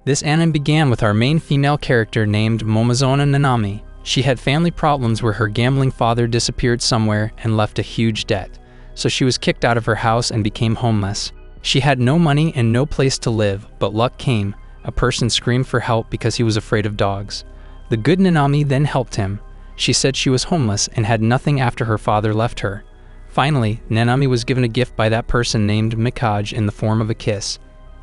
This anime began with our main female character named Momozona Nanami. She had family problems where her gambling father disappeared somewhere and left a huge debt, so she was kicked out of her house and became homeless. She had no money and no place to live, but luck came. A person screamed for help because he was afraid of dogs. The good Nanami then helped him. She said she was homeless and had nothing after her father left her. Finally, Nanami was given a gift by that person named Mikage in the form of a kiss.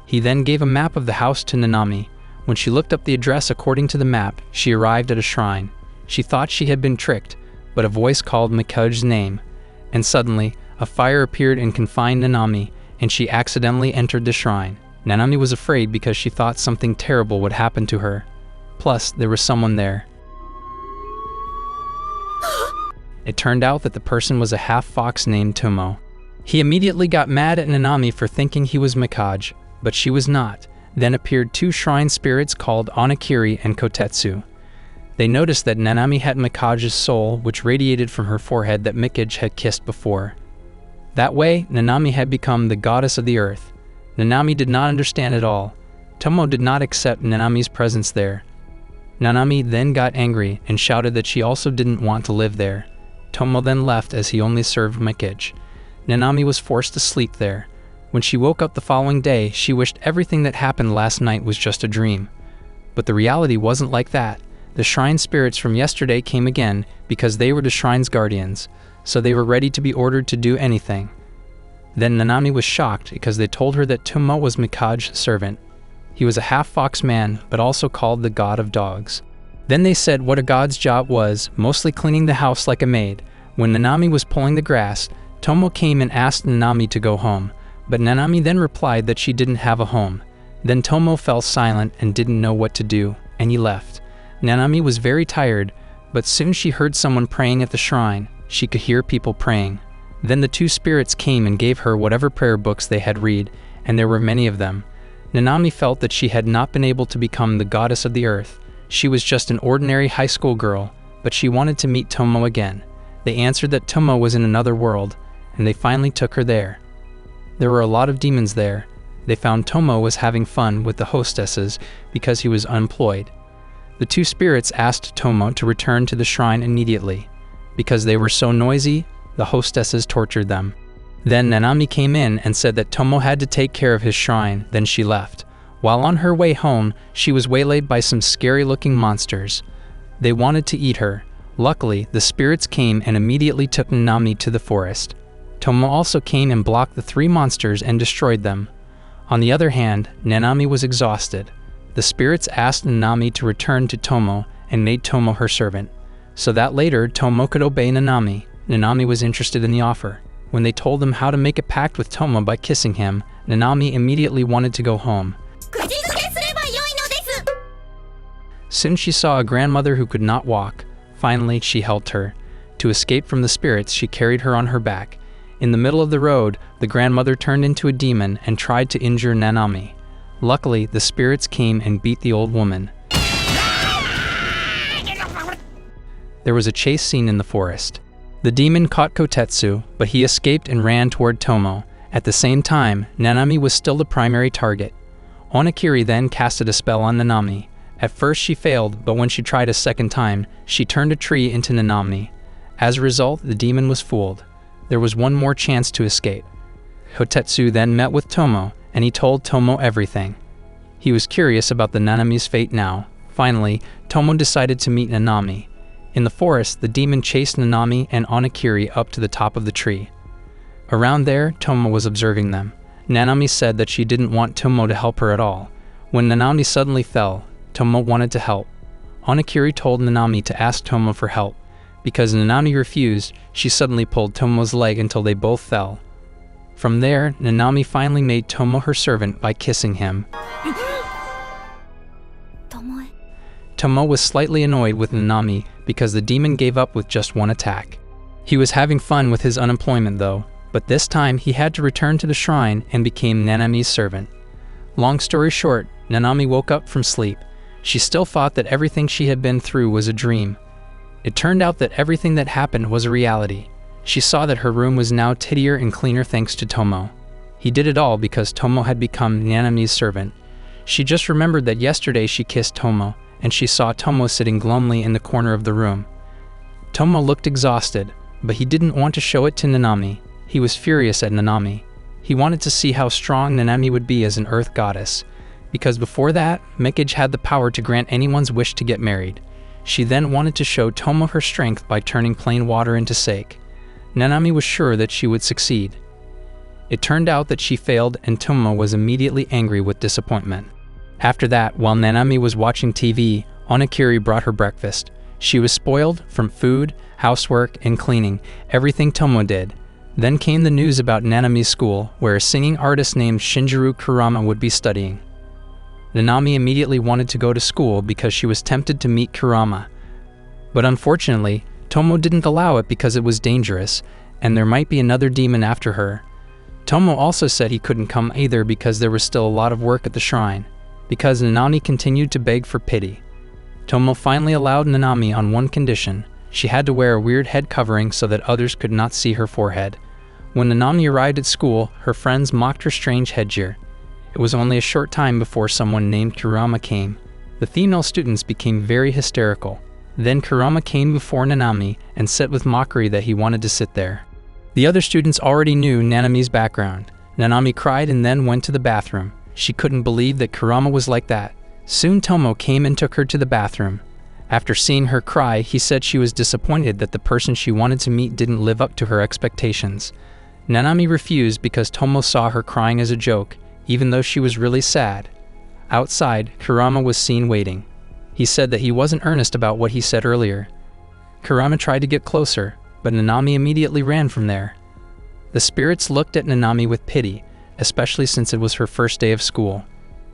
He then gave a map of the house to Nanami. When she looked up the address according to the map, she arrived at a shrine. She thought she had been tricked, but a voice called Mikage's name, and suddenly, a fire appeared and confined Nanami, and she accidentally entered the shrine. Nanami was afraid because she thought something terrible would happen to her. Plus, there was someone there. It turned out that the person was a half-fox named Tomo. He immediately got mad at Nanami for thinking he was Mikage, but she was not. Then appeared two shrine spirits called Onakiri and Kotetsu. They noticed that Nanami had Mikage's soul, which radiated from her forehead that Mikage had kissed before. That way, Nanami had become the goddess of the earth. Nanami did not understand at all. Tomo did not accept Nanami's presence there. Nanami then got angry and shouted that she also didn't want to live there. Tomo then left as he only served Mikage. Nanami was forced to sleep there. When she woke up the following day, she wished everything that happened last night was just a dream. But the reality wasn't like that. The shrine spirits from yesterday came again because they were the shrine's guardians, so they were ready to be ordered to do anything. Then Nanami was shocked because they told her that Tomo was Mikage's servant. He was a half-fox man, but also called the god of dogs. Then they said what a god's job was, mostly cleaning the house like a maid. When Nanami was pulling the grass, Tomo came and asked Nanami to go home, but Nanami then replied that she didn't have a home. Then Tomo fell silent and didn't know what to do, and he left. Nanami was very tired, but soon she heard someone praying at the shrine. She could hear people praying. Then the two spirits came and gave her whatever prayer books they had read, and there were many of them. Nanami felt that she had not been able to become the goddess of the earth. She was just an ordinary high school girl, but she wanted to meet Tomo again. They answered that Tomo was in another world, and they finally took her there. There were a lot of demons there. They found Tomo was having fun with the hostesses because he was unemployed. The two spirits asked Tomo to return to the shrine immediately. Because they were so noisy, the hostesses tortured them. Then Nanami came in and said that Tomo had to take care of his shrine, then she left. While on her way home, she was waylaid by some scary-looking monsters. They wanted to eat her. Luckily, the spirits came and immediately took Nanami to the forest. Tomo also came and blocked the three monsters and destroyed them. On the other hand, Nanami was exhausted. The spirits asked Nanami to return to Tomo and made Tomo her servant, so that later Tomo could obey Nanami. Nanami was interested in the offer. When they told them how to make a pact with Tomo by kissing him, Nanami immediately wanted to go home. Soon she saw a grandmother who could not walk. Finally, she helped her. To escape from the spirits, she carried her on her back. In the middle of the road, the grandmother turned into a demon and tried to injure Nanami. Luckily, the spirits came and beat the old woman. There was a chase scene in the forest. The demon caught Kotetsu, but he escaped and ran toward Tomo. At the same time, Nanami was still the primary target. Onakiri then casted a spell on Nanami. At first she failed, but when she tried a second time, she turned a tree into Nanami. As a result, the demon was fooled. There was one more chance to escape. Kotetsu then met with Tomo, and he told Tomo everything. He was curious about the Nanami's fate now. Finally, Tomo decided to meet Nanami. In the forest, the demon chased Nanami and Onakiri up to the top of the tree. Around there, Tomo was observing them. Nanami said that she didn't want Tomo to help her at all. When Nanami suddenly fell, Tomo wanted to help. Onakiri told Nanami to ask Tomo for help. Because Nanami refused, she suddenly pulled Tomo's leg until they both fell. From there, Nanami finally made Tomo her servant by kissing him. Tomo was slightly annoyed with Nanami because the demon gave up with just one attack. He was having fun with his unemployment though, but this time he had to return to the shrine and became Nanami's servant. Long story short, Nanami woke up from sleep. She still thought that everything she had been through was a dream. It turned out that everything that happened was a reality. She saw that her room was now tidier and cleaner thanks to Tomo. He did it all because Tomo had become Nanami's servant. She just remembered that yesterday she kissed Tomo, and she saw Tomo sitting glumly in the corner of the room. Tomo looked exhausted, but he didn't want to show it to Nanami. He was furious at Nanami. He wanted to see how strong Nanami would be as an earth goddess, because before that, Mikage had the power to grant anyone's wish to get married. She then wanted to show Tomo her strength by turning plain water into sake. Nanami was sure that she would succeed. It turned out that she failed, and Tomo was immediately angry with disappointment. After that, while Nanami was watching TV, Onakiri brought her breakfast. She was spoiled from food, housework, and cleaning, everything Tomo did. Then came the news about Nanami's school, where a singing artist named Shinjiro Kurama would be studying. Nanami immediately wanted to go to school because she was tempted to meet Kurama. But unfortunately, Tomo didn't allow it because it was dangerous, and there might be another demon after her. Tomo also said he couldn't come either because there was still a lot of work at the shrine, because Nanami continued to beg for pity. Tomo finally allowed Nanami on one condition. She had to wear a weird head covering so that others could not see her forehead. When Nanami arrived at school, her friends mocked her strange headgear. It was only a short time before someone named Kurama came. The female students became very hysterical. Then Kurama came before Nanami and said with mockery that he wanted to sit there. The other students already knew Nanami's background. Nanami cried and then went to the bathroom. She couldn't believe that Kurama was like that. Soon Tomo came and took her to the bathroom. After seeing her cry, he said she was disappointed that the person she wanted to meet didn't live up to her expectations. Nanami refused because Tomo saw her crying as a joke, even though she was really sad. Outside, Kurama was seen waiting. He said that he wasn't earnest about what he said earlier. Kurama tried to get closer, but Nanami immediately ran from there. The spirits looked at Nanami with pity, especially since it was her first day of school.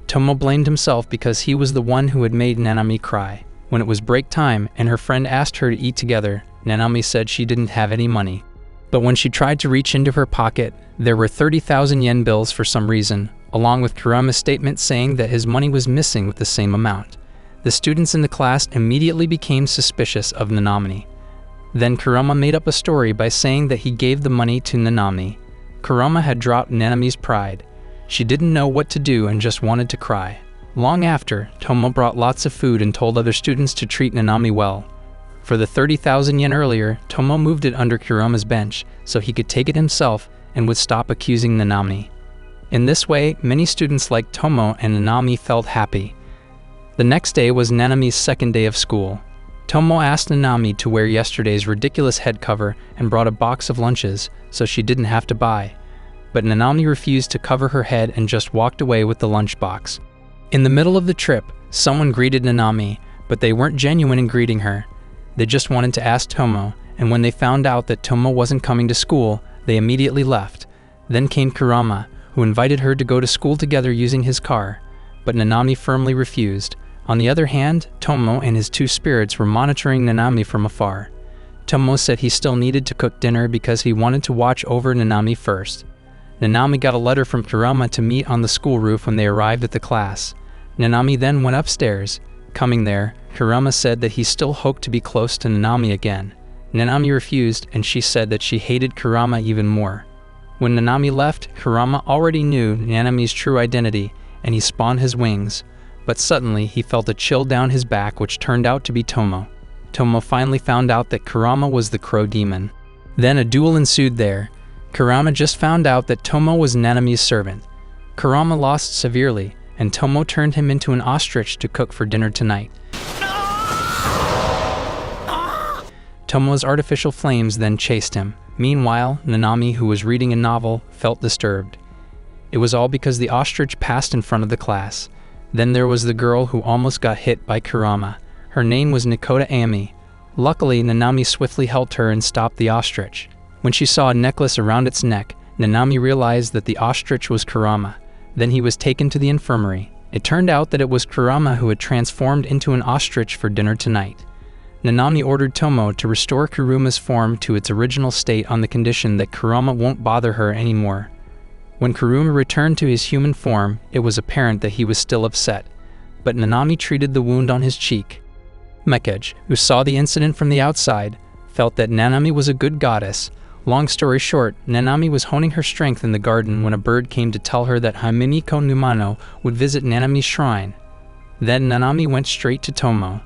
Tomo blamed himself because he was the one who had made Nanami cry. When it was break time and her friend asked her to eat together, Nanami said she didn't have any money. But when she tried to reach into her pocket, there were 30,000 yen bills for some reason, along with Kurama's statement saying that his money was missing with the same amount. The students in the class immediately became suspicious of Nanami. Then Kurama made up a story by saying that he gave the money to Nanami. Kurama had dropped Nanami's pride. She didn't know what to do and just wanted to cry. Long after, Tomo brought lots of food and told other students to treat Nanami well. For the 30,000 yen earlier, Tomo moved it under Kurama's bench so he could take it himself and would stop accusing Nanami. In this way, many students like Tomo and Nanami felt happy. The next day was Nanami's second day of school. Tomo asked Nanami to wear yesterday's ridiculous head cover and brought a box of lunches so she didn't have to buy. But Nanami refused to cover her head and just walked away with the lunchbox. In the middle of the trip, someone greeted Nanami, but they weren't genuine in greeting her. They just wanted to ask Tomo, and when they found out that Tomo wasn't coming to school, they immediately left. Then came Kurama, who invited her to go to school together using his car, but Nanami firmly refused. On the other hand, Tomo and his two spirits were monitoring Nanami from afar. Tomo said he still needed to cook dinner because he wanted to watch over Nanami first. Nanami got a letter from Kurama to meet on the school roof when they arrived at the class. Nanami then went upstairs. Coming there, Kurama said that he still hoped to be close to Nanami again. Nanami refused, and she said that she hated Kurama even more. When Nanami left, Kurama already knew Nanami's true identity, and he spawned his wings. But suddenly, he felt a chill down his back, which turned out to be Tomo. Tomo finally found out that Kurama was the crow demon. Then a duel ensued there. Kurama just found out that Tomo was Nanami's servant. Kurama lost severely, and Tomo turned him into an ostrich to cook for dinner tonight. Tomo's artificial flames then chased him. Meanwhile, Nanami, who was reading a novel, felt disturbed. It was all because the ostrich passed in front of the class. Then there was the girl who almost got hit by Kurama. Her name was Nakota Ami. Luckily, Nanami swiftly helped her and stopped the ostrich. When she saw a necklace around its neck, Nanami realized that the ostrich was Kurama. Then he was taken to the infirmary. It turned out that it was Kurama who had transformed into an ostrich for dinner tonight. Nanami ordered Tomo to restore Kuruma's form to its original state on the condition that Kurama won't bother her anymore. When Kuruma returned to his human form, it was apparent that he was still upset, but Nanami treated the wound on his cheek. Mikage, who saw the incident from the outside, felt that Nanami was a good goddess. Long story short, Nanami was honing her strength in the garden when a bird came to tell her that Hajimemiko Numano would visit Nanami's shrine. Then Nanami went straight to Tomo.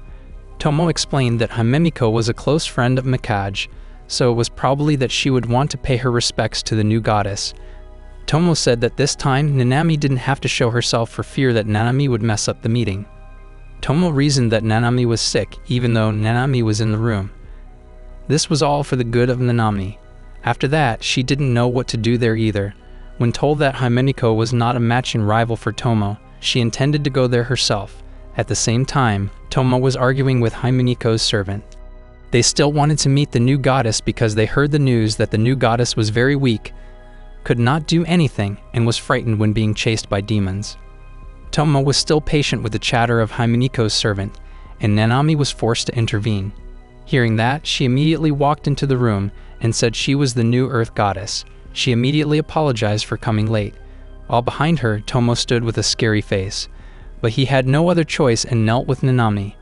Tomo explained that Hajimemiko was a close friend of Mikage, so it was probably that she would want to pay her respects to the new goddess. Tomo said that this time Nanami didn't have to show herself for fear that Nanami would mess up the meeting. Tomo reasoned that Nanami was sick even though Nanami was in the room. This was all for the good of Nanami. After that, she didn't know what to do there either. When told that Hajimemiko was not a matching rival for Tomo, she intended to go there herself. At the same time, Tomo was arguing with Hajimemiko's servant. They still wanted to meet the new goddess because they heard the news that the new goddess was very weak, could not do anything, and was frightened when being chased by demons. Tomo was still patient with the chatter of Hajimemiko's servant, and Nanami was forced to intervene. Hearing that, she immediately walked into the room and said she was the new earth goddess. She immediately apologized for coming late. While behind her, Tomo stood with a scary face. But he had no other choice and knelt with Nanami.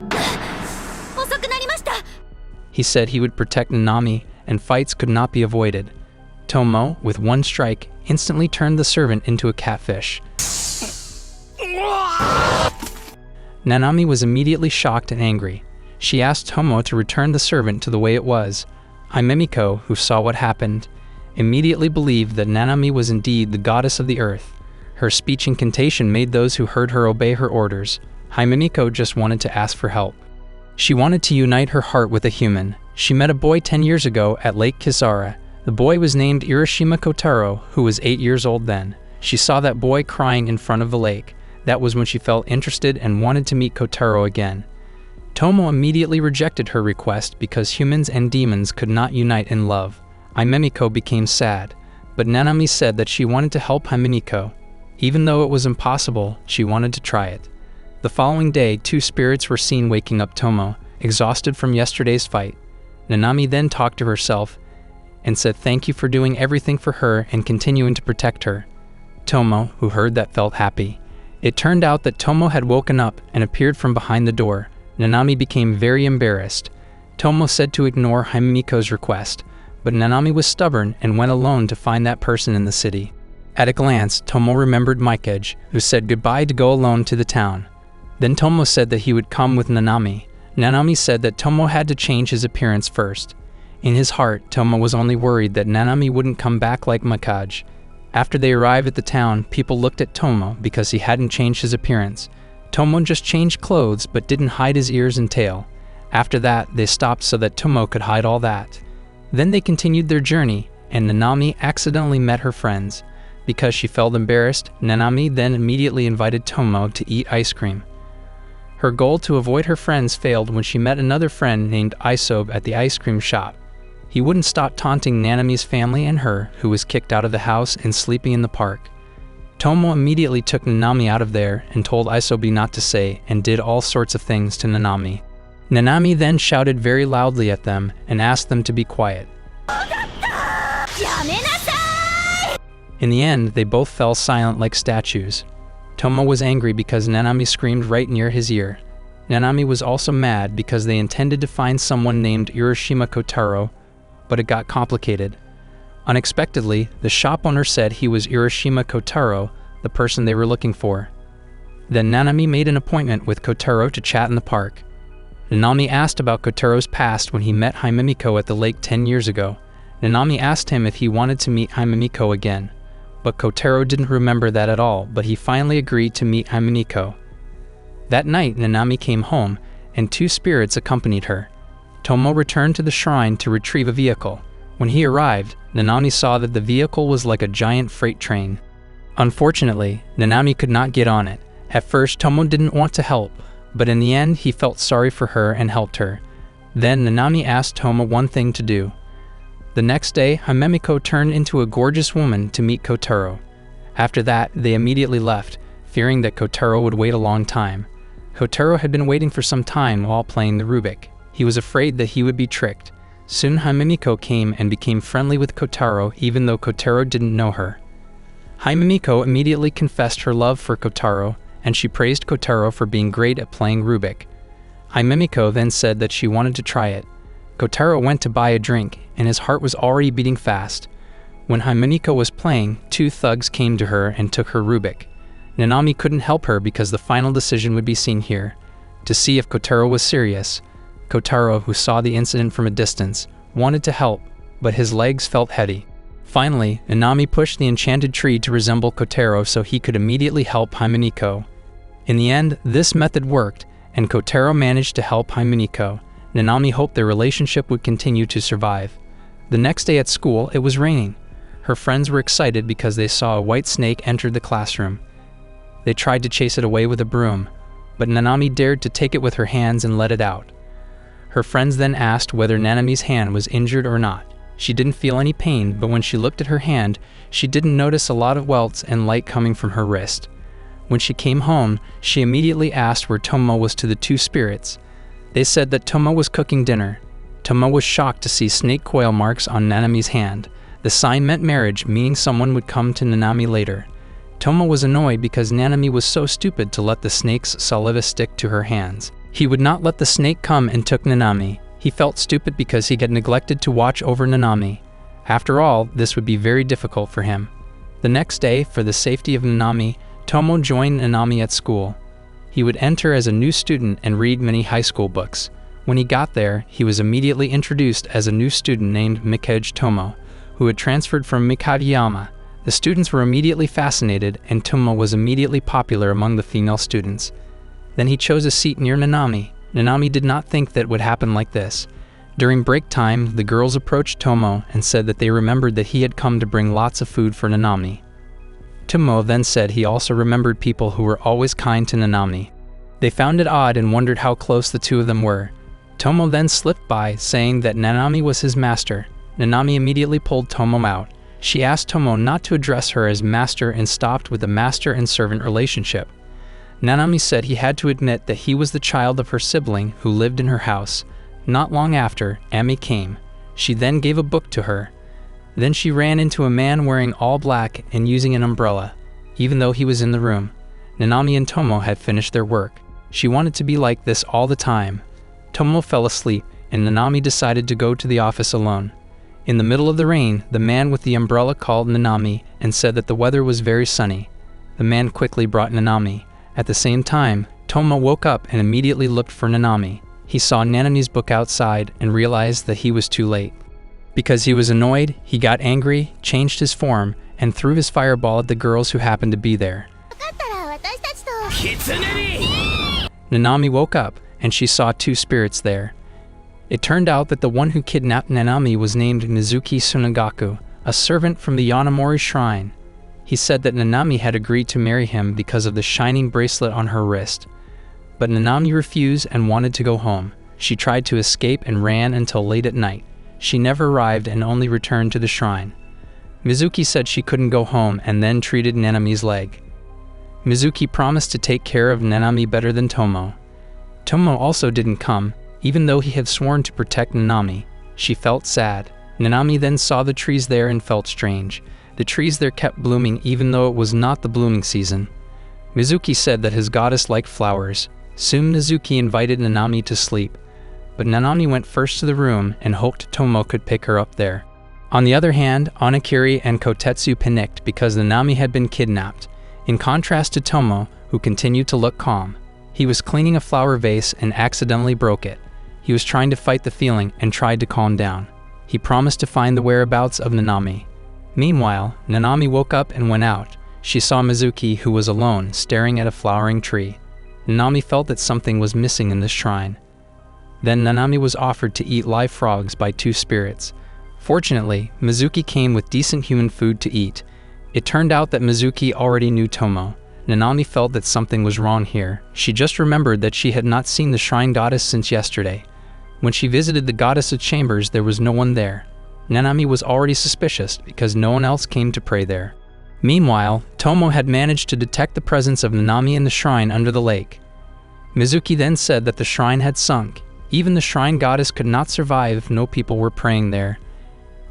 He said he would protect Nanami and fights could not be avoided. Tomo, with one strike, instantly turned the servant into a catfish. Nanami was immediately shocked and angry. She asked Tomo to return the servant to the way it was. Hajimemiko, who saw what happened, immediately believed that Nanami was indeed the goddess of the earth. Her speech incantation made those who heard her obey her orders. Hajimemiko just wanted to ask for help. She wanted to unite her heart with a human. She met a boy 10 years ago at Lake Kisara. The boy was named Irishima Kotaro, who was 8 years old then. She saw that boy crying in front of the lake. That was when she felt interested and wanted to meet Kotaro again. Tomo immediately rejected her request because humans and demons could not unite in love. Hajimemiko became sad, but Nanami said that she wanted to help Hajimemiko. Even though it was impossible, she wanted to try it. The following day, 2 spirits were seen waking up Tomo, exhausted from yesterday's fight. Nanami then talked to herself and said thank you for doing everything for her and continuing to protect her. Tomo, who heard that, felt happy. It turned out that Tomo had woken up and appeared from behind the door. Nanami became very embarrassed. Tomo said to ignore Hajimemiko's request, but Nanami was stubborn and went alone to find that person in the city. At a glance, Tomo remembered Mikage, who said goodbye to go alone to the town. Then Tomo said that he would come with Nanami. Nanami said that Tomo had to change his appearance first. In his heart, Tomo was only worried that Nanami wouldn't come back like Mikage. After they arrived at the town, people looked at Tomo because he hadn't changed his appearance. Tomo just changed clothes but didn't hide his ears and tail. After that, they stopped so that Tomo could hide all that. Then they continued their journey, and Nanami accidentally met her friends. Because she felt embarrassed, Nanami then immediately invited Tomo to eat ice cream. Her goal to avoid her friends failed when she met another friend named Isobe at the ice cream shop. He wouldn't stop taunting Nanami's family and her, who was kicked out of the house and sleeping in the park. Tomo immediately took Nanami out of there and told Isobe not to say and did all sorts of things to Nanami. Nanami then shouted very loudly at them and asked them to be quiet. In the end, they both fell silent like statues. Tomo was angry because Nanami screamed right near his ear. Nanami was also mad because they intended to find someone named Irishima Kotaro, but it got complicated. Unexpectedly, the shop owner said he was Irishima Kotaro, the person they were looking for. Then Nanami made an appointment with Kotaro to chat in the park. Nanami asked about Kotaro's past when he met Hajimemiko at the lake 10 years ago. Nanami asked him if he wanted to meet Hajimemiko again, but Kotaro didn't remember that at all, but he finally agreed to meet Hajimemiko. That night, Nanami came home, and 2 spirits accompanied her. Tomo returned to the shrine to retrieve a vehicle. When he arrived, Nanami saw that the vehicle was like a giant freight train. Unfortunately, Nanami could not get on it. At first, Tomo didn't want to help, but in the end, he felt sorry for her and helped her. Then Nanami asked Tomo one thing to do. The next day, Hajimemiko turned into a gorgeous woman to meet Kotaro. After that, they immediately left, fearing that Kotaro would wait a long time. Kotaro had been waiting for some time while playing the Rubik. He was afraid that he would be tricked. Soon Hajimemiko came and became friendly with Kotaro even though Kotaro didn't know her. Hajimemiko immediately confessed her love for Kotaro, and she praised Kotaro for being great at playing Rubik. Hajimemiko then said that she wanted to try it. Kotaro went to buy a drink, and his heart was already beating fast. When Hajimemashita was playing, two thugs came to her and took her Rubik. Nanami couldn't help her because the final decision would be seen here. To see if Kotaro was serious, Kotaro, who saw the incident from a distance, wanted to help, but his legs felt heavy. Finally, Nanami pushed the enchanted tree to resemble Kotaro so he could immediately help Hajimemashita. In the end, this method worked, and Kotaro managed to help Hajimemashita. Nanami hoped their relationship would continue to survive. The next day at school, it was raining. Her friends were excited because they saw a white snake enter the classroom. They tried to chase it away with a broom, but Nanami dared to take it with her hands and let it out. Her friends then asked whether Nanami's hand was injured or not. She didn't feel any pain, but when she looked at her hand, she didn't notice a lot of welts and light coming from her wrist. When she came home, she immediately asked where Tomo was to the two spirits. They said that Tomo was cooking dinner. Tomo was shocked to see snake coil marks on Nanami's hand. The sign meant marriage, meaning someone would come to Nanami later. Tomo was annoyed because Nanami was so stupid to let the snake's saliva stick to her hands. He would not let the snake come and took Nanami. He felt stupid because he had neglected to watch over Nanami. After all, this would be very difficult for him. The next day, for the safety of Nanami, Tomo joined Nanami at school. He would enter as a new student and read many high school books. When he got there, he was immediately introduced as a new student named Mikeji Tomo, who had transferred from Mikagiyama. The students were immediately fascinated, and Tomo was immediately popular among the female students. Then he chose a seat near Nanami. Nanami did not think that would happen like this. During break time, the girls approached Tomo and said that they remembered that he had come to bring lots of food for Nanami. Tomo then said he also remembered people who were always kind to Nanami. They found it odd and wondered how close the two of them were. Tomo then slipped by, saying that Nanami was his master. Nanami immediately pulled Tomo out. She asked Tomo not to address her as master and stopped with the master and servant relationship. Nanami said he had to admit that he was the child of her sibling who lived in her house. Not long after, Ami came. She then gave a book to her. Then she ran into a man wearing all black and using an umbrella, even though he was in the room. Nanami and Tomo had finished their work. She wanted to be like this all the time. Tomo fell asleep, and Nanami decided to go to the office alone. In the middle of the rain, the man with the umbrella called Nanami and said that the weather was very sunny. The man quickly brought Nanami. At the same time, Tomo woke up and immediately looked for Nanami. He saw Nanami's book outside and realized that he was too late. Because he was annoyed, he got angry, changed his form, and threw his fireball at the girls who happened to be there. Nanami woke up, and she saw two spirits there. It turned out that the one who kidnapped Nanami was named Mizuki Tsunagaku, a servant from the Yanamori shrine. He said that Nanami had agreed to marry him because of the shining bracelet on her wrist. But Nanami refused and wanted to go home. She tried to escape and ran until late at night. She never arrived and only returned to the shrine. Mizuki said she couldn't go home and then treated Nanami's leg. Mizuki promised to take care of Nanami better than Tomo. Tomo also didn't come, even though he had sworn to protect Nanami. She felt sad. Nanami then saw the trees there and felt strange. The trees there kept blooming even though it was not the blooming season. Mizuki said that his goddess liked flowers. Soon Mizuki invited Nanami to sleep, but Nanami went first to the room and hoped Tomo could pick her up there. On the other hand, Onakiri and Kotetsu panicked because Nanami had been kidnapped, in contrast to Tomo, who continued to look calm. He was cleaning a flower vase and accidentally broke it. He was trying to fight the feeling and tried to calm down. He promised to find the whereabouts of Nanami. Meanwhile, Nanami woke up and went out. She saw Mizuki, who was alone, staring at a flowering tree. Nanami felt that something was missing in this shrine. Then Nanami was offered to eat live frogs by two spirits. Fortunately, Mizuki came with decent human food to eat. It turned out that Mizuki already knew Tomo. Nanami felt that something was wrong here. She just remembered that she had not seen the shrine goddess since yesterday. When she visited the goddess of chambers, there was no one there. Nanami was already suspicious because no one else came to pray there. Meanwhile, Tomo had managed to detect the presence of Nanami in the shrine under the lake. Mizuki then said that the shrine had sunk. Even the shrine goddess could not survive if no people were praying there.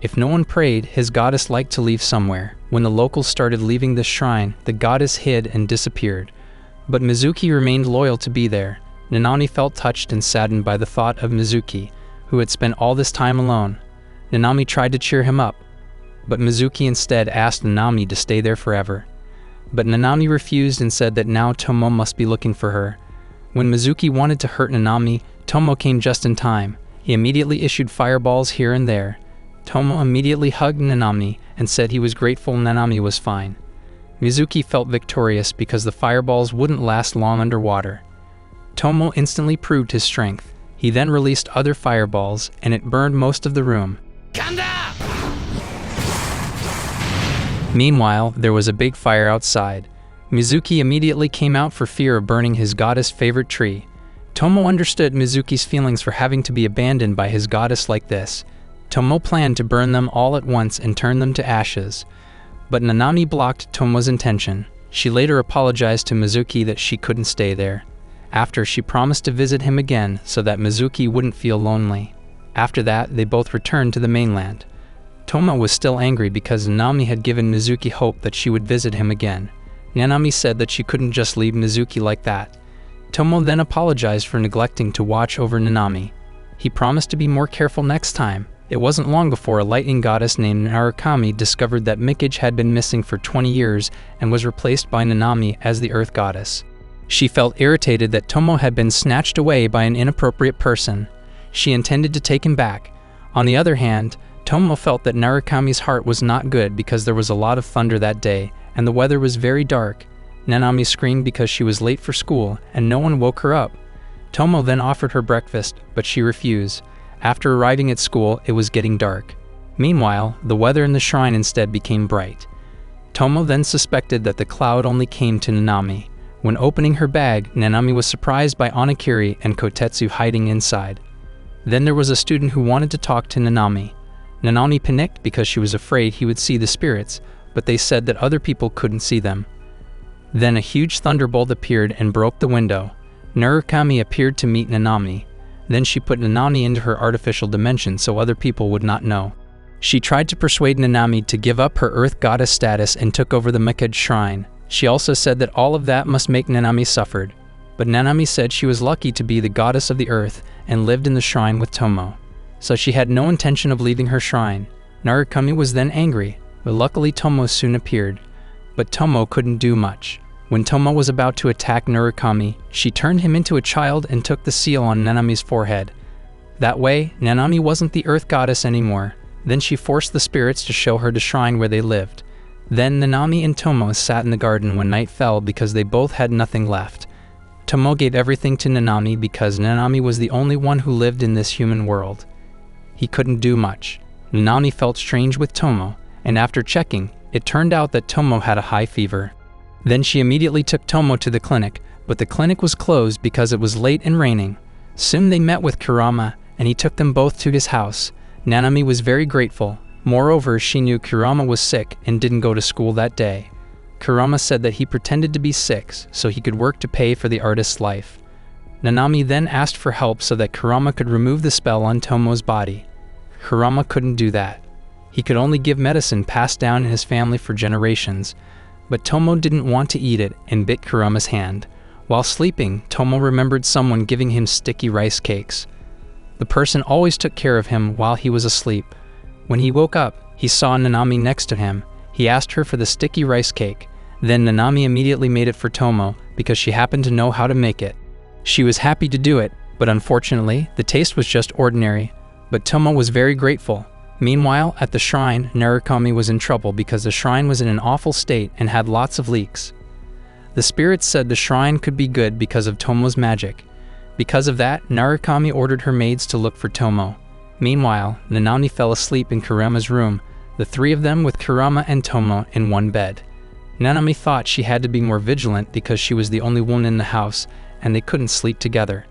If no one prayed, his goddess liked to leave somewhere. When the locals started leaving the shrine, the goddess hid and disappeared. But Mizuki remained loyal to be there. Nanami felt touched and saddened by the thought of Mizuki, who had spent all this time alone. Nanami tried to cheer him up, but Mizuki instead asked Nanami to stay there forever. But Nanami refused and said that now Tomo must be looking for her. When Mizuki wanted to hurt Nanami, Tomo came just in time. He immediately issued fireballs here and there. Tomo immediately hugged Nanami and said he was grateful Nanami was fine. Mizuki felt victorious because the fireballs wouldn't last long underwater. Tomo instantly proved his strength. He then released other fireballs, and it burned most of the room. Kanda! Meanwhile, there was a big fire outside. Mizuki immediately came out for fear of burning his goddess' favorite tree. Tomo understood Mizuki's feelings for having to be abandoned by his goddess like this. Tomo planned to burn them all at once and turn them to ashes. But Nanami blocked Tomo's intention. She later apologized to Mizuki that she couldn't stay there. After, she promised to visit him again so that Mizuki wouldn't feel lonely. After that, they both returned to the mainland. Tomo was still angry because Nanami had given Mizuki hope that she would visit him again. Nanami said that she couldn't just leave Mizuki like that. Tomo then apologized for neglecting to watch over Nanami. He promised to be more careful next time. It wasn't long before a lightning goddess named Narukami discovered that Mikage had been missing for 20 years and was replaced by Nanami as the earth goddess. She felt irritated that Tomo had been snatched away by an inappropriate person. She intended to take him back. On the other hand, Tomo felt that Narukami's heart was not good because there was a lot of thunder that day, and the weather was very dark. Nanami screamed because she was late for school, and no one woke her up. Tomo then offered her breakfast, but she refused. After arriving at school, it was getting dark. Meanwhile, the weather in the shrine instead became bright. Tomo then suspected that the cloud only came to Nanami. When opening her bag, Nanami was surprised by Onigiri and Kotetsu hiding inside. Then there was a student who wanted to talk to Nanami. Nanami panicked because she was afraid he would see the spirits, but they said that other people couldn't see them. Then a huge thunderbolt appeared and broke the window. Narukami appeared to meet Nanami. Then she put Nanami into her artificial dimension so other people would not know. She tried to persuade Nanami to give up her earth goddess status and took over the Mikage shrine. She also said that all of that must make Nanami suffered. But Nanami said she was lucky to be the goddess of the earth and lived in the shrine with Tomo. So she had no intention of leaving her shrine. Narukami was then angry, but luckily Tomo soon appeared. But Tomo couldn't do much. When Tomo was about to attack Narukami, she turned him into a child and took the seal on Nanami's forehead. That way, Nanami wasn't the earth goddess anymore. Then she forced the spirits to show her the shrine where they lived. Then Nanami and Tomo sat in the garden when night fell because they both had nothing left. Tomo gave everything to Nanami because Nanami was the only one who lived in this human world. He couldn't do much. Nanami felt strange with Tomo, and after checking, it turned out that Tomo had a high fever. Then she immediately took Tomo to the clinic, but the clinic was closed because it was late and raining. Soon they met with Kurama, and he took them both to his house. Nanami was very grateful. Moreover, she knew Kurama was sick and didn't go to school that day. Kurama said that he pretended to be sick so he could work to pay for the artist's life. Nanami then asked for help so that Kurama could remove the spell on Tomo's body. Kurama couldn't do that. He could only give medicine passed down in his family for generations. But Tomo didn't want to eat it and bit Kurama's hand. While sleeping, Tomo remembered someone giving him sticky rice cakes. The person always took care of him while he was asleep. When he woke up, he saw Nanami next to him. He asked her for the sticky rice cake. Then Nanami immediately made it for Tomo because she happened to know how to make it. She was happy to do it, but unfortunately, the taste was just ordinary. But Tomo was very grateful. Meanwhile, at the shrine, Narukami was in trouble because the shrine was in an awful state and had lots of leaks. The spirits said the shrine could be good because of Tomo's magic. Because of that, Narukami ordered her maids to look for Tomo. Meanwhile, Nanami fell asleep in Kurama's room, the three of them with Kurama and Tomo in one bed. Nanami thought she had to be more vigilant because she was the only woman in the house and they couldn't sleep together.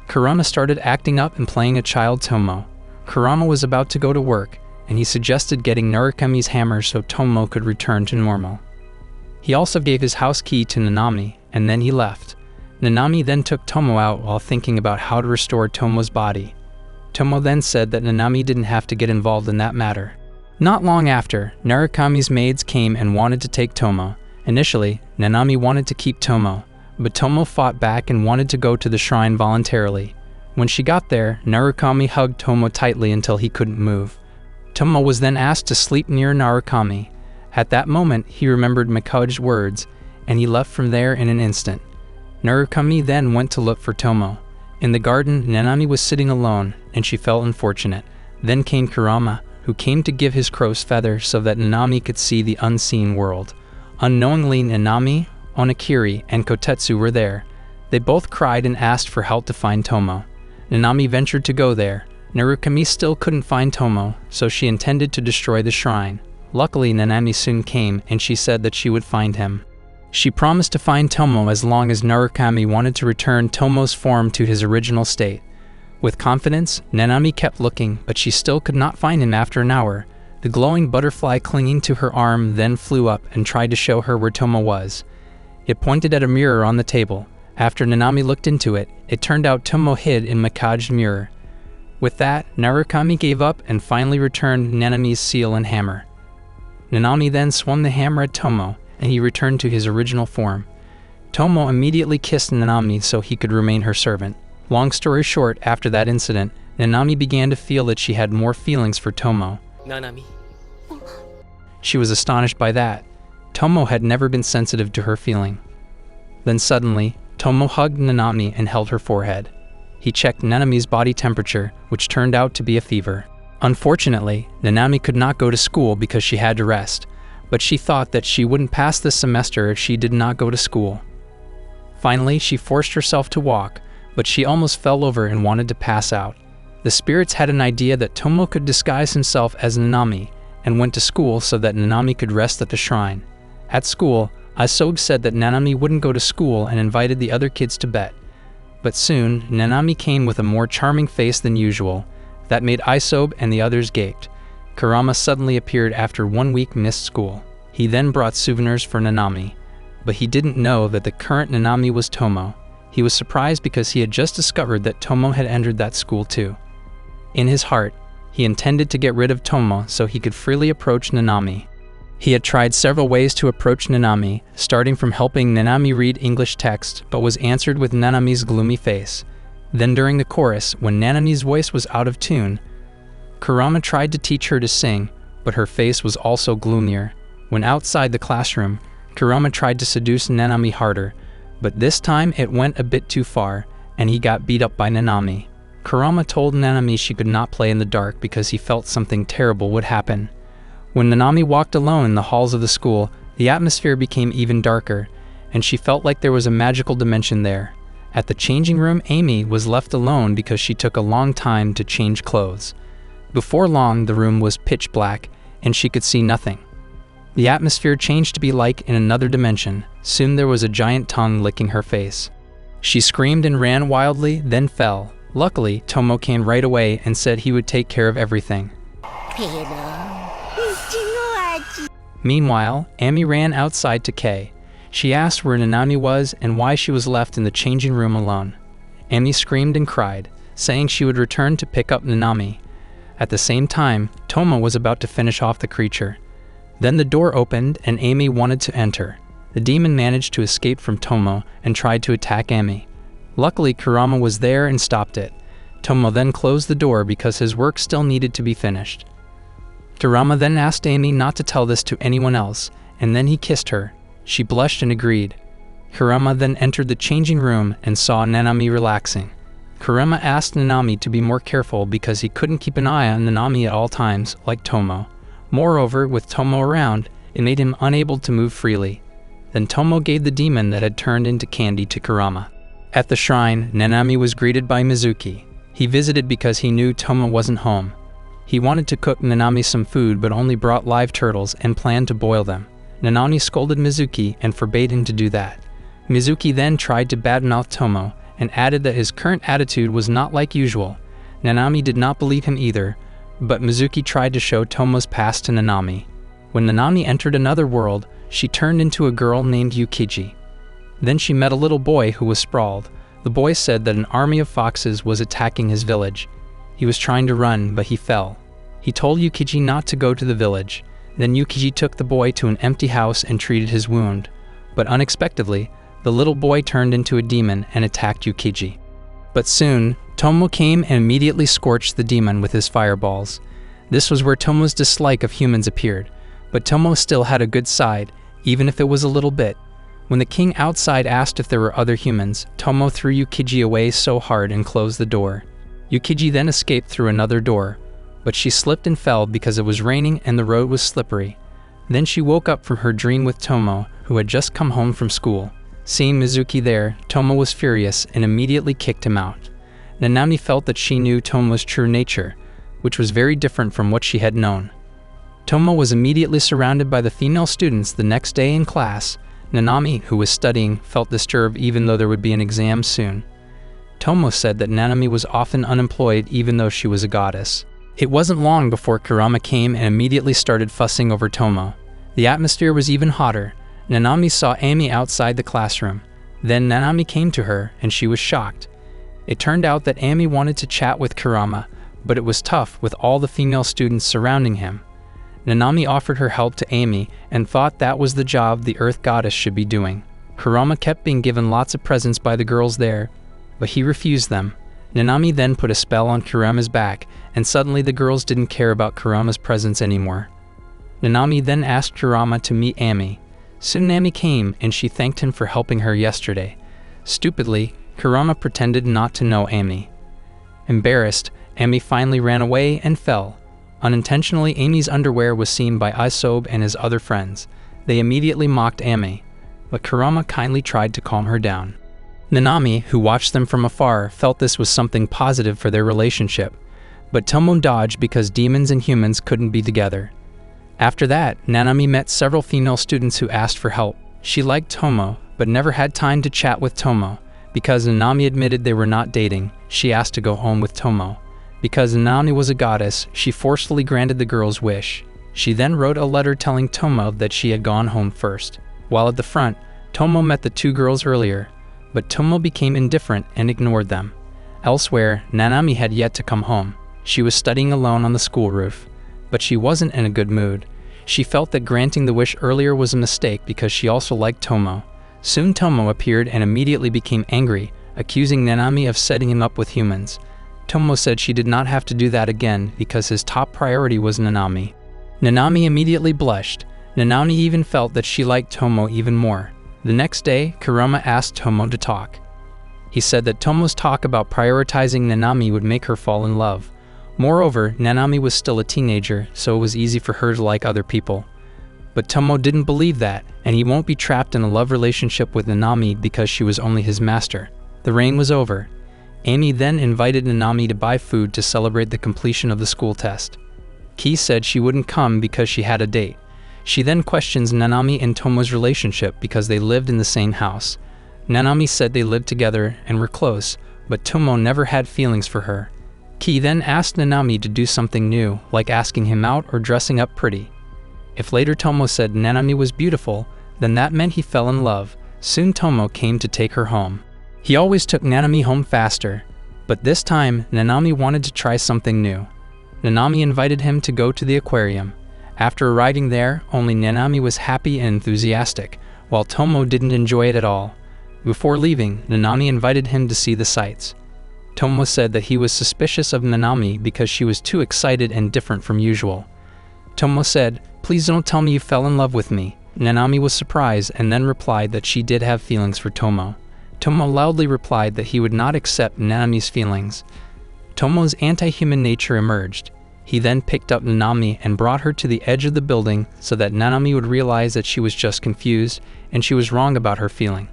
Kurama started acting up and playing a child Tomo. Kurama was about to go to work, and he suggested getting Narukami's hammer so Tomo could return to normal. He also gave his house key to Nanami, and then he left. Nanami then took Tomo out while thinking about how to restore Tomo's body. Tomo then said that Nanami didn't have to get involved in that matter. Not long after, Narukami's maids came and wanted to take Tomo. Initially, Nanami wanted to keep Tomo, but Tomo fought back and wanted to go to the shrine voluntarily. When she got there, Narukami hugged Tomo tightly until he couldn't move. Tomo was then asked to sleep near Narukami. At that moment, he remembered Mikage's words, and he left from there in an instant. Narukami then went to look for Tomo. In the garden, Nanami was sitting alone, and she felt unfortunate. Then came Kurama, who came to give his crow's feather so that Nanami could see the unseen world. Unknowingly, Nanami, Onakiri, and Kotetsu were there. They both cried and asked for help to find Tomo. Nanami ventured to go there. Narukami still couldn't find Tomo, so she intended to destroy the shrine. Luckily, Nanami soon came, and she said that she would find him. She promised to find Tomo as long as Narukami wanted to return Tomo's form to his original state. With confidence, Nanami kept looking, but she still could not find him after an hour. The glowing butterfly clinging to her arm then flew up and tried to show her where Tomo was. It pointed at a mirror on the table. After Nanami looked into it, it turned out Tomo hid in Mikage's mirror. With that, Narukami gave up and finally returned Nanami's seal and hammer. Nanami then swung the hammer at Tomo, and he returned to his original form. Tomo immediately kissed Nanami so he could remain her servant. Long story short, after that incident, Nanami began to feel that she had more feelings for Tomo. Nanami. She was astonished by that. Tomo had never been sensitive to her feeling. Then suddenly, Tomo hugged Nanami and held her forehead. He checked Nanami's body temperature, which turned out to be a fever. Unfortunately, Nanami could not go to school because she had to rest, but she thought that she wouldn't pass this semester if she did not go to school. Finally, she forced herself to walk, but she almost fell over and wanted to pass out. The spirits had an idea that Tomo could disguise himself as Nanami and went to school so that Nanami could rest at the shrine. At school, Isobe said that Nanami wouldn't go to school and invited the other kids to bet. But soon, Nanami came with a more charming face than usual. That made Isobe and the others gaped. Kurama suddenly appeared after 1 week missed school. He then brought souvenirs for Nanami. But he didn't know that the current Nanami was Tomo. He was surprised because he had just discovered that Tomo had entered that school too. In his heart, he intended to get rid of Tomo so he could freely approach Nanami. He had tried several ways to approach Nanami, starting from helping Nanami read English text, but was answered with Nanami's gloomy face. Then during the chorus, when Nanami's voice was out of tune, Kurama tried to teach her to sing, but her face was also gloomier. When outside the classroom, Kurama tried to seduce Nanami harder, but this time it went a bit too far, and he got beat up by Nanami. Kurama told Nanami she could not play in the dark because he felt something terrible would happen. When Nanami walked alone in the halls of the school, the atmosphere became even darker, and she felt like there was a magical dimension there. At the changing room, Amy was left alone because she took a long time to change clothes. Before long, the room was pitch black, and she could see nothing. The atmosphere changed to be like in another dimension. Soon there was a giant tongue licking her face. She screamed and ran wildly, then fell. Luckily, Tomo came right away and said he would take care of everything. Meanwhile, Amy ran outside to Kei. She asked where Nanami was and why she was left in the changing room alone. Amy screamed and cried, saying she would return to pick up Nanami. At the same time, Tomo was about to finish off the creature. Then the door opened and Amy wanted to enter. The demon managed to escape from Tomo and tried to attack Amy. Luckily, Kurama was there and stopped it. Tomo then closed the door because his work still needed to be finished. Kurama then asked Amy not to tell this to anyone else, and then he kissed her. She blushed and agreed. Kurama then entered the changing room and saw Nanami relaxing. Kurama asked Nanami to be more careful because he couldn't keep an eye on Nanami at all times, like Tomo. Moreover, with Tomo around, it made him unable to move freely. Then Tomo gave the demon that had turned into candy to Kurama. At the shrine, Nanami was greeted by Mizuki. He visited because he knew Tomo wasn't home. He wanted to cook Nanami some food but only brought live turtles and planned to boil them. Nanami scolded Mizuki and forbade him to do that. Mizuki then tried to badmouth Tomo and added that his current attitude was not like usual. Nanami did not believe him either, but Mizuki tried to show Tomo's past to Nanami. When Nanami entered another world, she turned into a girl named Yukiji. Then she met a little boy who was sprawled. The boy said that an army of foxes was attacking his village. He was trying to run, but he fell. He told Yukiji not to go to the village. Then Yukiji took the boy to an empty house and treated his wound. But unexpectedly, the little boy turned into a demon and attacked Yukiji. But soon, Tomo came and immediately scorched the demon with his fireballs. This was where Tomo's dislike of humans appeared, but Tomo still had a good side, even if it was a little bit. When the king outside asked if there were other humans, Tomo threw Yukiji away so hard and closed the door. Yukiji then escaped through another door, but she slipped and fell because it was raining and the road was slippery. Then she woke up from her dream with Tomo, who had just come home from school. Seeing Mizuki there, Tomo was furious and immediately kicked him out. Nanami felt that she knew Tomo's true nature, which was very different from what she had known. Tomo was immediately surrounded by the female students the next day in class. Nanami, who was studying, felt disturbed even though there would be an exam soon. Tomo said that Nanami was often unemployed even though she was a goddess. It wasn't long before Kurama came and immediately started fussing over Tomo. The atmosphere was even hotter. Nanami saw Amy outside the classroom. Then Nanami came to her, and she was shocked. It turned out that Amy wanted to chat with Kurama, but it was tough with all the female students surrounding him. Nanami offered her help to Amy and thought that was the job the Earth Goddess should be doing. Kurama kept being given lots of presents by the girls there, but he refused them. Nanami then put a spell on Kurama's back, and suddenly the girls didn't care about Kurama's presents anymore. Nanami then asked Kurama to meet Amy. Soon Amy came, and she thanked him for helping her yesterday. Stupidly, Kurama pretended not to know Amy. Embarrassed, Amy finally ran away and fell. Unintentionally, Amy's underwear was seen by Isobe and his other friends. They immediately mocked Amy, but Kurama kindly tried to calm her down. Nanami, who watched them from afar, felt this was something positive for their relationship, but Tomo dodged because demons and humans couldn't be together. After that, Nanami met several female students who asked for help. She liked Tomo, but never had time to chat with Tomo. Because Nanami admitted they were not dating, she asked to go home with Tomo. Because Nanami was a goddess, she forcefully granted the girl's wish. She then wrote a letter telling Tomo that she had gone home first. While at the front, Tomo met the two girls earlier, but Tomo became indifferent and ignored them. Elsewhere, Nanami had yet to come home. She was studying alone on the school roof. But she wasn't in a good mood. She felt that granting the wish earlier was a mistake because she also liked Tomo. Soon Tomo appeared and immediately became angry, accusing Nanami of setting him up with humans. Tomo said she did not have to do that again because his top priority was Nanami. Nanami immediately blushed. Nanami even felt that she liked Tomo even more. The next day, Kurama asked Tomo to talk. He said that Tomo's talk about prioritizing Nanami would make her fall in love. Moreover, Nanami was still a teenager, so it was easy for her to like other people. But Tomo didn't believe that, and he won't be trapped in a love relationship with Nanami because she was only his master. The rain was over. Amy then invited Nanami to buy food to celebrate the completion of the school test. Ki said she wouldn't come because she had a date. She then questions Nanami and Tomo's relationship because they lived in the same house. Nanami said they lived together and were close, but Tomo never had feelings for her. Ki then asked Nanami to do something new, like asking him out or dressing up pretty. If later Tomo said Nanami was beautiful, then that meant he fell in love. Soon Tomo came to take her home. He always took Nanami home faster, but this time Nanami wanted to try something new. Nanami invited him to go to the aquarium. After arriving there, only Nanami was happy and enthusiastic, while Tomo didn't enjoy it at all. Before leaving, Nanami invited him to see the sights. Tomo said that he was suspicious of Nanami because she was too excited and different from usual. Tomo said, "Please don't tell me you fell in love with me." Nanami was surprised and then replied that she did have feelings for Tomo. Tomo loudly replied that he would not accept Nanami's feelings. Tomo's anti-human nature emerged. He then picked up Nanami and brought her to the edge of the building so that Nanami would realize that she was just confused and she was wrong about her feeling.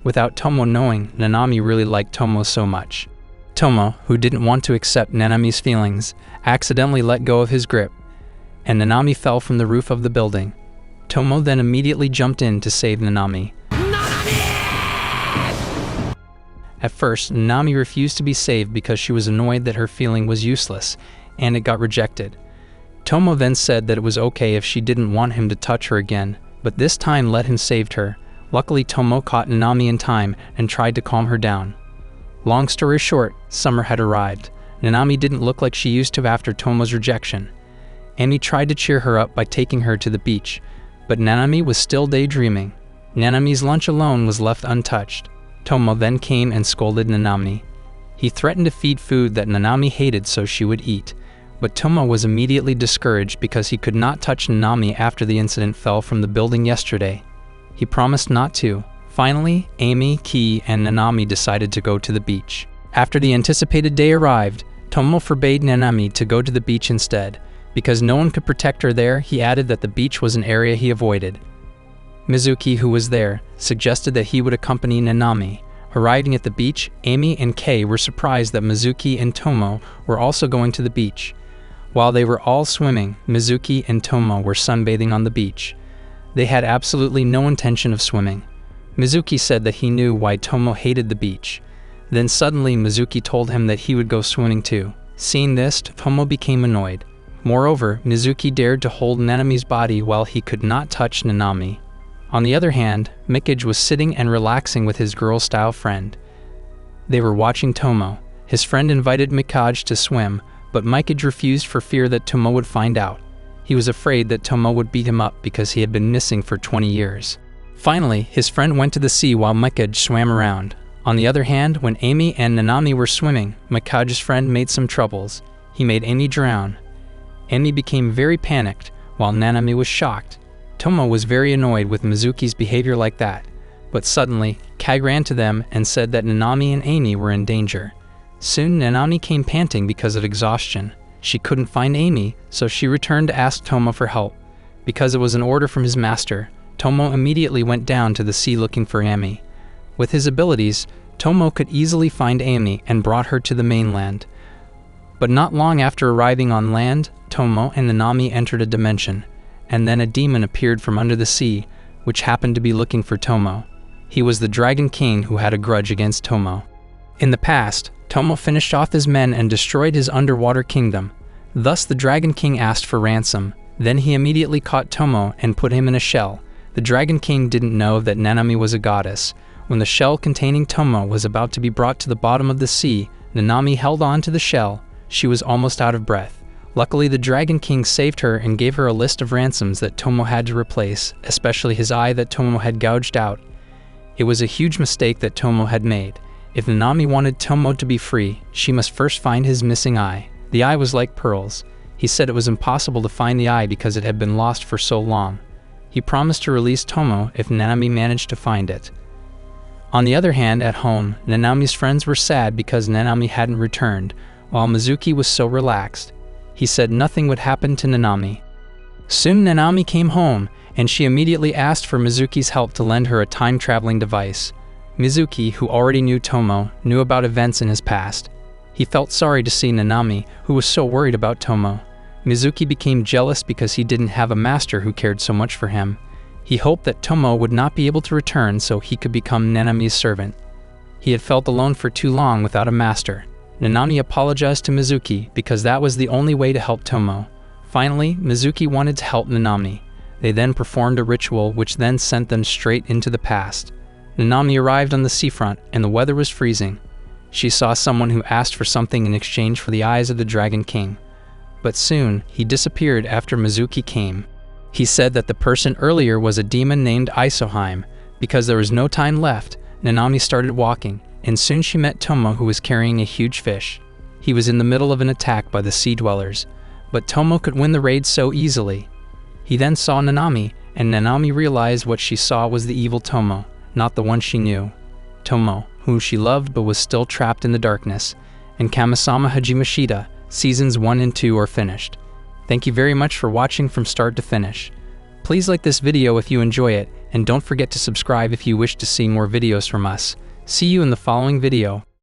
Without Tomo knowing, Nanami really liked Tomo so much. Tomo, who didn't want to accept Nanami's feelings, accidentally let go of his grip, and Nanami fell from the roof of the building. Tomo then immediately jumped in to save Nanami. At first, Nanami refused to be saved because she was annoyed that her feeling was useless, and it got rejected. Tomo then said that it was okay if she didn't want him to touch her again, but this time let him save her. Luckily, Tomo caught Nanami in time and tried to calm her down. Long story short, summer had arrived. Nanami didn't look like she used to after Tomo's rejection. Amy tried to cheer her up by taking her to the beach, but Nanami was still daydreaming. Nanami's lunch alone was left untouched. Tomo then came and scolded Nanami. He threatened to feed food that Nanami hated so she would eat, but Tomo was immediately discouraged because he could not touch Nanami after the incident fell from the building yesterday. He promised not to. Finally, Amy, Ki, and Nanami decided to go to the beach. After the anticipated day arrived, Tomo forbade Nanami to go to the beach instead. Because no one could protect her there, he added that the beach was an area he avoided. Mizuki, who was there, suggested that he would accompany Nanami. Arriving at the beach, Amy and Kei were surprised that Mizuki and Tomo were also going to the beach. While they were all swimming, Mizuki and Tomo were sunbathing on the beach. They had absolutely no intention of swimming. Mizuki said that he knew why Tomo hated the beach. Then suddenly Mizuki told him that he would go swimming too. Seeing this, Tomo became annoyed. Moreover, Mizuki dared to hold Nanami's body while he could not touch Nanami. On the other hand, Mikage was sitting and relaxing with his girl-style friend. They were watching Tomo. His friend invited Mikage to swim, but Mikage refused for fear that Tomo would find out. He was afraid that Tomo would beat him up because he had been missing for 20 years. Finally, his friend went to the sea while Mikage swam around. On the other hand, when Amy and Nanami were swimming, Mikage's friend made some troubles. He made Amy drown. Amy became very panicked, while Nanami was shocked. Tomo was very annoyed with Mizuki's behavior like that. But suddenly, Kai ran to them and said that Nanami and Amy were in danger. Soon Nanami came panting because of exhaustion. She couldn't find Amy, so she returned to ask Tomo for help. Because it was an order from his master, Tomo immediately went down to the sea looking for Amy. With his abilities, Tomo could easily find Amy and brought her to the mainland. But not long after arriving on land, Tomo and Nanami entered a dimension, and then a demon appeared from under the sea, which happened to be looking for Tomo. He was the Dragon King who had a grudge against Tomo. In the past, Tomo finished off his men and destroyed his underwater kingdom. Thus the Dragon King asked for ransom. Then he immediately caught Tomo and put him in a shell. The Dragon King didn't know that Nanami was a goddess. When the shell containing Tomo was about to be brought to the bottom of the sea, Nanami held on to the shell. She was almost out of breath. Luckily, the Dragon King saved her and gave her a list of ransoms that Tomo had to replace, especially his eye that Tomo had gouged out. It was a huge mistake that Tomo had made. If Nanami wanted Tomo to be free, she must first find his missing eye. The eye was like pearls. He said it was impossible to find the eye because it had been lost for so long. He promised to release Tomo if Nanami managed to find it. On the other hand, at home, Nanami's friends were sad because Nanami hadn't returned, while Mizuki was so relaxed. He said nothing would happen to Nanami. Soon Nanami came home, and she immediately asked for Mizuki's help to lend her a time-traveling device. Mizuki, who already knew Tomo, knew about events in his past. He felt sorry to see Nanami, who was so worried about Tomo. Mizuki became jealous because he didn't have a master who cared so much for him. He hoped that Tomo would not be able to return so he could become Nanami's servant. He had felt alone for too long without a master. Nanami apologized to Mizuki because that was the only way to help Tomo. Finally, Mizuki wanted to help Nanami. They then performed a ritual which then sent them straight into the past. Nanami arrived on the seafront and the weather was freezing. She saw someone who asked for something in exchange for the eyes of the Dragon King. But soon, he disappeared after Mizuki came. He said that the person earlier was a demon named Isoheim. Because there was no time left, Nanami started walking, and soon she met Tomo, who was carrying a huge fish. He was in the middle of an attack by the sea dwellers, but Tomo could win the raid so easily. He then saw Nanami, and Nanami realized what she saw was the evil Tomo, not the one she knew. Tomo, whom she loved but was still trapped in the darkness. And Kamisama Hajimemashita, Seasons 1 and 2 are finished. Thank you very much for watching from start to finish. Please like this video if you enjoy it, and don't forget to subscribe if you wish to see more videos from us. See you in the following video.